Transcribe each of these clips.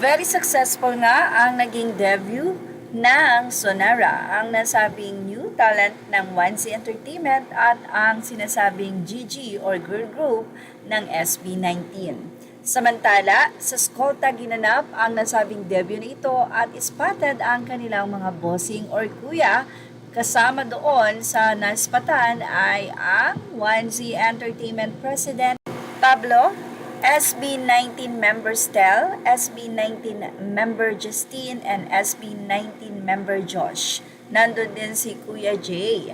Very successful nga ang naging debut ng Sonara, ang nasabing new talent ng 1C Entertainment at ang sinasabing GG or girl group ng SB19. Samantala, sa Skolta ginanap ang nasabing debut na ito at spotted ang kanilang mga bossing or kuya. Kasama doon sa naspatan ay ang 1Z Entertainment President Pablo, SB19 member Stel, SB19 member Justine, and SB19 member Josh. Nandun din si Kuya Jay.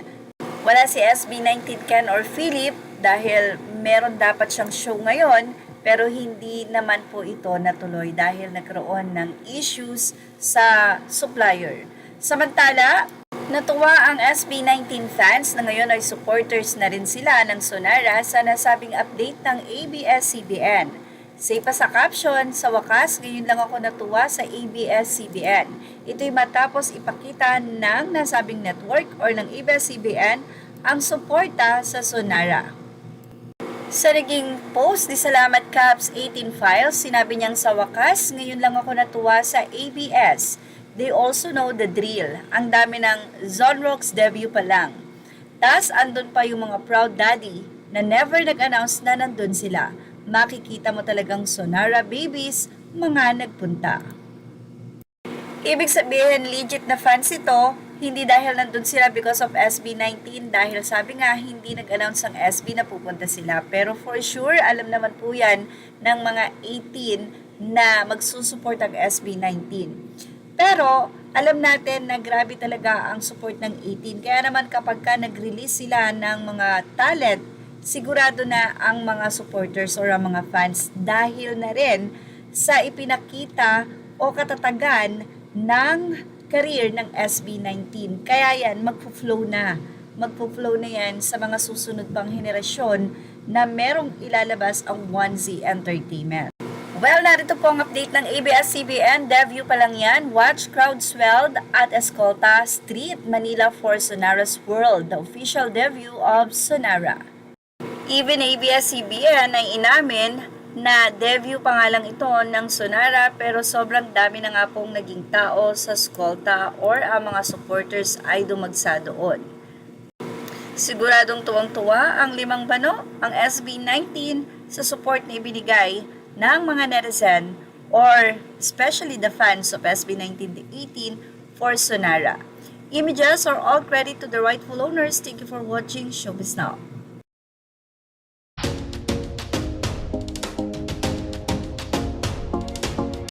Wala si SB19 Ken or Philip dahil meron dapat siyang show ngayon pero hindi naman po ito natuloy dahil nagkaroon ng issues sa supplier. Samantala, natuwa ang SB19 fans na ngayon ay supporters na rin sila ng Sonara sa nasabing update ng ABS-CBN. Say pa sa caption, sa wakas, ngayon lang ako natuwa sa ABS-CBN. Ito'y matapos ipakita ng nasabing network or ng ABS-CBN ang suporta sa Sonara. Sa naging post ni Salamat Caps 18 Files, sinabi niyang sa wakas, ngayon lang ako natuwa sa ABS. They also know the drill. Ang dami ng Zonrox debut pa lang. Tas andun pa yung mga proud daddy na never nag-announce na nandun sila. Makikita mo talagang Sonara babies, mga nagpunta. Ibig sabihin, legit na fans ito, hindi dahil nandun sila because of SB19, dahil sabi nga, hindi nag-announce ang SB na pupunta sila. Pero for sure, alam naman po yan ng mga 18 na magsusupport ang SB19. Pero, alam natin na grabe talaga ang support ng 18. Kaya naman kapag ka nag-release sila ng mga talent, sigurado na ang mga supporters or ang mga fans dahil na rin sa ipinakita o katatagan ng career ng SB19. Kaya yan, magpo-flow na. Magpo-flow na yan sa mga susunod pang henerasyon na merong ilalabas ang 1Z Entertainment. Well, narito po ang update ng ABS-CBN. Debut pa lang yan. Watch crowd swelled at Escolta Street, Manila for Sonara's World, the official debut of Sonara. Even ABS-CBN ay inamin na debut pa nga lang ito ng Sonara pero sobrang dami na nga pong naging tao sa Escolta or ang mga supporters ay dumagsa doon. Siguradong tuwang-tuwa ang limang bano, ang SB19 sa support na ibinigay ng mga netizen or especially the fans of SB19-18 for Sonara. Images are all credit to the rightful owners. Thank you for watching Showbiz Now.